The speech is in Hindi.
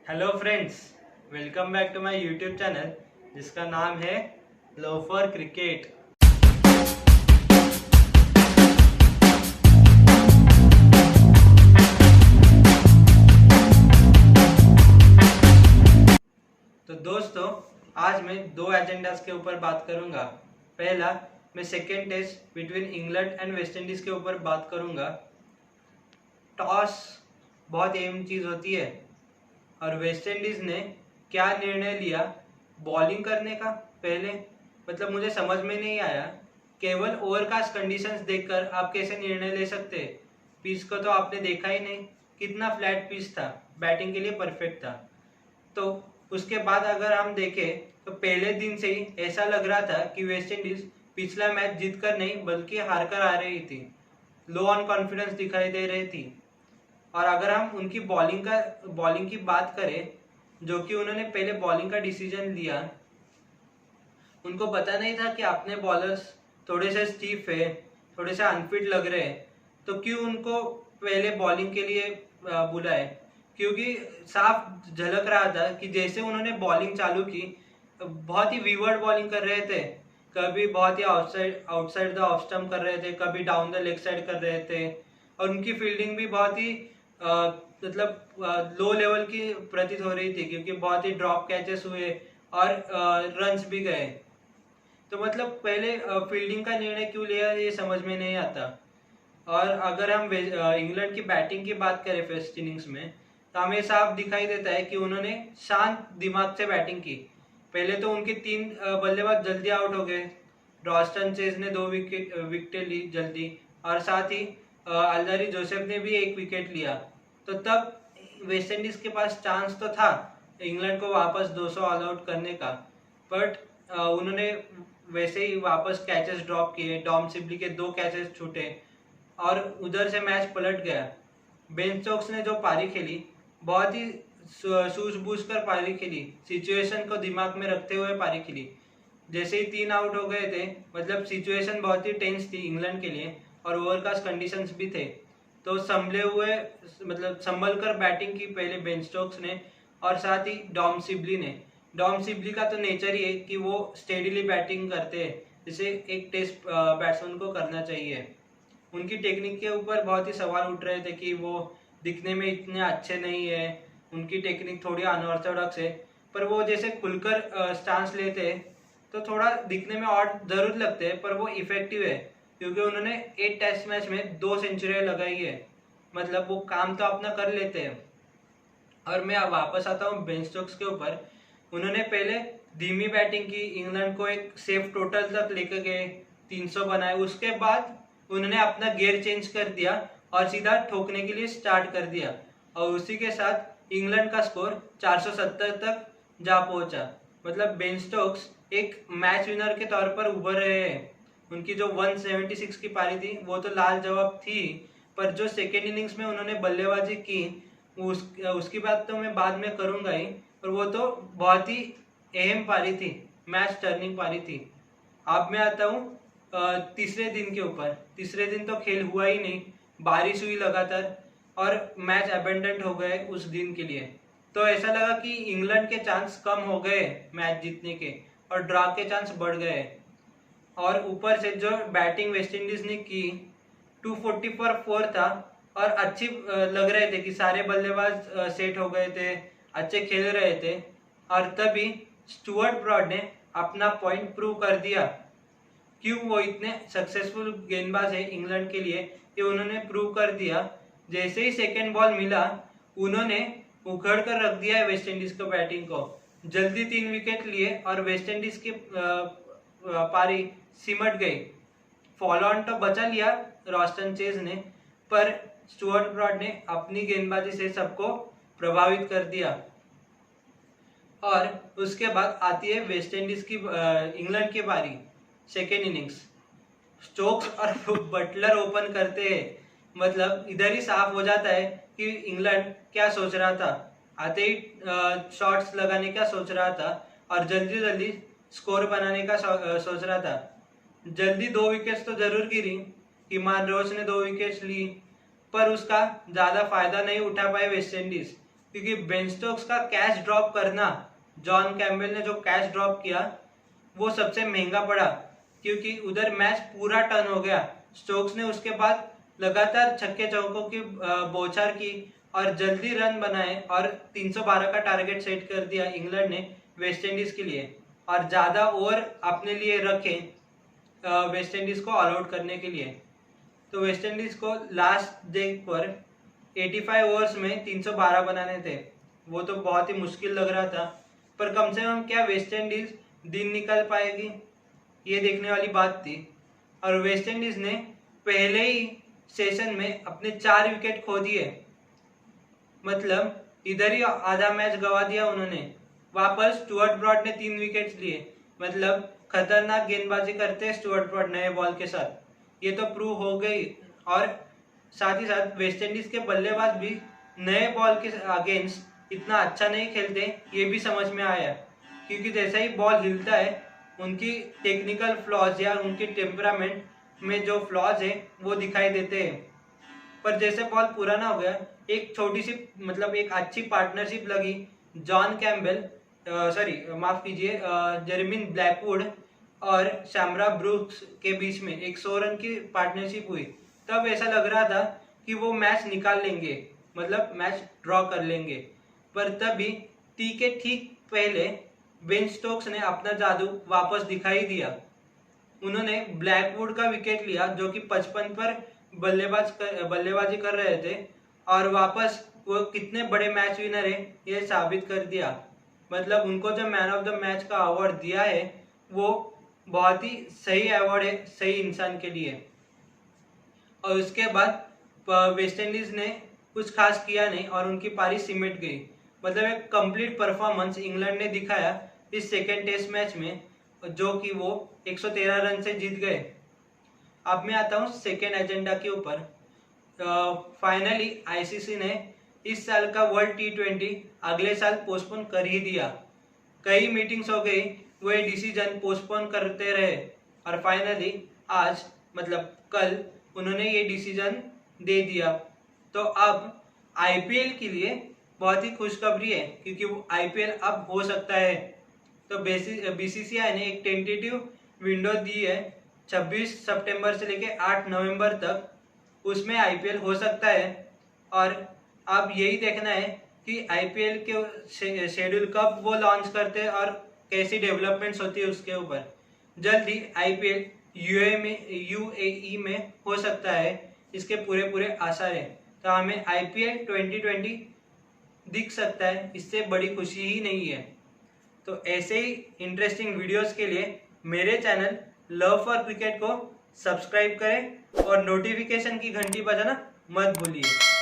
Hello friends, welcome back to my YouTube channel जिसका नाम है लव फॉर क्रिकेट। तो दोस्तों, आज मैं दो एजेंडास के ऊपर बात करूंगा। पहला, मैं second test between England and West Indies के ऊपर बात करूंगा। टॉस बहुत अहम चीज़ होती है और वेस्ट इंडीज ने क्या निर्णय लिया बॉलिंग करने का। पहले मतलब मुझे समझ में नहीं आया, केवल ओवरकास्ट कंडीशंस देखकर आप कैसे निर्णय ले सकते हैं। पिच को तो आपने देखा ही नहीं, कितना फ्लैट पिच था, बैटिंग के लिए परफेक्ट था। तो उसके बाद अगर हम देखें तो पहले दिन से ही ऐसा लग रहा था कि वेस्ट इंडीज पिछला मैच जीत कर नहीं बल्कि हार कर आ रही थी। लो ऑन कॉन्फिडेंस दिखाई दे रही थी। और अगर हम उनकी बॉलिंग की बात करें, जो कि उन्होंने पहले बॉलिंग का डिसीजन लिया, उनको पता नहीं था कि अपने बॉलर्स थोड़े से स्टीफ है, थोड़े से अनफिट लग रहे हैं, तो क्यों उनको पहले बॉलिंग के लिए बुलाए। क्योंकि साफ झलक रहा था कि जैसे उन्होंने बॉलिंग चालू की, बहुत ही वीवर्ड बॉलिंग कर रहे थे। कभी बहुत ही आउटसाइड द ऑफ स्टंप कर रहे थे, कभी डाउन द लेग साइड कर रहे थे। और उनकी फील्डिंग भी बहुत ही मतलब लो लेवल की प्रतीत हो रही थी, क्योंकि बहुत ही ड्रॉप कैचेस हुए और रन्स भी गए। तो मतलब पहले फील्डिंग का निर्णय क्यों लिया ये समझ में नहीं आता। और अगर हम इंग्लैंड की बैटिंग की बात करें फर्स्ट इनिंग्स में, तो हमें साफ दिखाई देता है कि उन्होंने शांत दिमाग से बैटिंग की। पहले तो उनके तीन बल्लेबाज जल्दी आउट हो गए। रॉस्टन चेज ने दो विकेट ली जल्दी, और साथ ही अल्जारी जोसेफ ने भी एक विकेट लिया। तो तब वेस्ट इंडीज के पास चांस तो था इंग्लैंड को वापस 200 ऑल आउट करने का, बट उन्होंने वैसे ही वापस कैचेस ड्रॉप किए। डॉम सिबली के दो कैचेस छूटे और उधर से मैच पलट गया। बेन स्टोक्स ने जो पारी खेली, बहुत ही सूझबूझ कर पारी खेली, सिचुएशन को दिमाग में रखते हुए पारी खेली। जैसे ही तीन आउट हो गए थे, मतलब सिचुएशन बहुत ही टेंस थी इंग्लैंड के लिए और ओवरकास्ट कंडीशंस भी थे, तो संभले हुए मतलब संभल कर बैटिंग की पहले बेन स्टोक्स ने, और साथ ही डॉम सिबली ने। डॉम सिबली का तो नेचर ही है कि वो स्टेडीली बैटिंग करते हैं, जिसे एक टेस्ट बैट्समैन को करना चाहिए। उनकी टेक्निक के ऊपर बहुत ही सवाल उठ रहे थे कि वो दिखने में इतने अच्छे नहीं है, उनकी टेक्निक थोड़ी अनऑर्थोडॉक्स है। पर वो जैसे खुलकर स्टांस लेते हैं तो थोड़ा दिखने में ऑड जरूर लगते हैं, पर वो इफेक्टिव है, क्योंकि उन्होंने 8 टेस्ट मैच में 2 सेंचुरियां लगाई है। मतलब वो काम तो अपना कर लेते हैं। और मैं अब वापस आता हूँ बेन स्टोक्स के ऊपर। उन्होंने पहले धीमी बैटिंग की, इंग्लैंड को एक सेफ टोटल तक लेकर गए, 300 बनाए। उसके बाद उन्होंने अपना गियर चेंज कर दिया और सीधा ठोकने के लिए स्टार्ट कर दिया, और उसी के साथ इंग्लैंड का स्कोर 470 तक जा पहुंचा। मतलब बेन स्टोक्स एक मैच विनर के तौर पर उभर रहे हैं। उनकी जो 176 की पारी थी वो तो लाजवाब थी, पर जो सेकेंड इनिंग्स में उन्होंने बल्लेबाजी की उसकी बात तो मैं बाद में करूंगा ही, पर वो तो बहुत ही अहम पारी थी, मैच टर्निंग पारी थी। अब मैं आता हूँ तीसरे दिन के ऊपर। तीसरे दिन तो खेल हुआ ही नहीं, बारिश हुई लगातार और मैच अबेंडेंट हो गए उस दिन के लिए। तो ऐसा लगा कि इंग्लैंड के चांस कम हो गए मैच जीतने के और ड्रॉ के चांस बढ़ गए। और ऊपर से जो बैटिंग वेस्ट इंडीज ने की, 240 पर 4 था और अच्छी लग रहे थे कि सारे बल्लेबाज सेट हो गए थे, अच्छे खेल रहे थे। और तभी स्टुअर्ट ब्रॉड ने अपना पॉइंट प्रूव कर दिया। क्यों वो इतने सक्सेसफुल गेंदबाज है इंग्लैंड के लिए, कि उन्होंने प्रूव कर दिया। जैसे ही सेकेंड बॉल मिला, उन्होंने उखड़ कर रख दिया है वेस्ट इंडीज को बैटिंग को। जल्दी 3 विकेट लिए और वेस्ट इंडीज की पारी सिमट गई। फॉलो ऑन तो बचा लिया रॉस्टन चेज ने, पर स्टुअर्ट ब्रॉड ने अपनी गेंदबाजी से सबको प्रभावित कर दिया। और उसके बाद आती है वेस्ट इंडीज की इंग्लैंड की बारी। सेकेंड इनिंग्स स्टोक्स और बटलर ओपन करते हैं। मतलब इधर ही साफ हो जाता है कि इंग्लैंड क्या सोच रहा था। आते ही शॉट्स लगाने का सोच रहा था और जल्दी जल्दी स्कोर बनाने का सोच रहा था। जल्दी 2 विकेट्स तो जरूर गिरी, किमान रोच ने 2 विकेट्स ली, पर उसका ज्यादा फायदा नहीं उठा पाए वेस्ट इंडीज, क्योंकि बेन स्टोक्स का कैच ड्रॉप करना, जॉन कैम्बेल ने जो कैच ड्रॉप किया वो सबसे महंगा पड़ा, क्योंकि उधर मैच पूरा टर्न हो गया। स्टोक्स ने उसके बाद लगातार छक्के चौकों की बौछार की और जल्दी रन बनाए और 312 का टारगेट सेट कर दिया इंग्लैंड ने वेस्ट इंडीज के लिए, और ज्यादा ओवर अपने लिए रखे वेस्ट इंडीज को ऑल आउट करने के लिए। तो वेस्ट इंडीज को लास्ट डे पर 85 ओवर्स में 312 बनाने थे। वो तो बहुत ही मुश्किल लग रहा था, पर कम से कम क्या वेस्ट इंडीज दिन निकाल पाएगी, ये देखने वाली बात थी। और वेस्ट इंडीज ने पहले ही सेशन में अपने 4 विकेट खो दिए, मतलब इधर ही आधा मैच गवा दिया उन्होंने। वापस स्टुअर्ट ब्रॉड ने 3 विकेट लिए, मतलब खतरनाक गेंदबाजी करते हैं स्टुअर्ट ब्रॉड नए बॉल के साथ, ये तो प्रूव हो गई। और साथ ही साथ वेस्ट इंडीज के बल्लेबाज भी नए बॉल के अगेंस्ट इतना अच्छा नहीं खेलते, ये भी समझ में आया, क्योंकि जैसा ही बॉल हिलता है उनकी टेक्निकल फ्लॉज या उनकी टेम्परामेंट में जो फ्लॉज है वो दिखाई देते हैं। पर जैसे बॉल पुराना हो गया, एक छोटी सी मतलब एक अच्छी पार्टनरशिप लगी जॉन कैम्बेल माफ कीजिए जेरेमी ब्लैकवुड और शैमरा ब्रूक्स के बीच में एक 100 रन की पार्टनरशिप हुई। तब ऐसा लग रहा था कि वो मैच निकाल लेंगे, मतलब मैच ड्रॉ कर लेंगे। पर तभी टी के ठीक पहले बेन स्टोक्स ने अपना जादू वापस दिखाई दिया। उन्होंने ब्लैकवुड का विकेट लिया जो कि 55 पर बल्लेबाजी कर रहे थे, और वापस वो कितने बड़े मैच विनर है ये साबित कर दिया। मतलब उनको जो मैन ऑफ द मैच का अवार्ड दिया है वो बहुत ही सही अवार्ड है, सही इंसान के लिए। और उसके बाद वेस्ट इंडीज ने कुछ खास किया नहीं और उनकी पारी सिमट गई। मतलब एक कंप्लीट परफॉर्मेंस इंग्लैंड ने दिखाया इस सेकेंड टेस्ट मैच में, जो कि वो 113 रन से जीत गए। अब मैं आता हूँ सेकेंड एजेंडा के ऊपर। फाइनली आईसीसी ने इस साल का वर्ल्ड T20 अगले साल पोस्टपोन कर ही दिया। कई मीटिंग्स हो गई, वो ये डिसीजन पोस्टपोन करते रहे, और फाइनली आज मतलब कल उन्होंने ये डिसीजन दे दिया। तो अब आईपीएल के लिए बहुत ही खुशखबरी है, क्योंकि वो आईपीएल अब हो सकता है। तो बीसीसीआई ने एक टेंटेटिव विंडो दी है 26 सितंबर से लेके 8 नवंबर तक, उसमें आईपीएल हो सकता है। और अब यही देखना है कि आईपीएल के शेड्यूल कब वो लॉन्च करते हैं और कैसी डेवलपमेंट्स होती है उसके ऊपर। जल्दी आईपीएल यूएई में हो सकता है, इसके पूरे आसार है। तो हमें आईपीएल 2020 दिख सकता है, इससे बड़ी खुशी ही नहीं है। तो ऐसे ही इंटरेस्टिंग वीडियोस के लिए मेरे चैनल लव फॉर क्रिकेट को सब्सक्राइब करें और नोटिफिकेशन की घंटी बजाना मत भूलिए।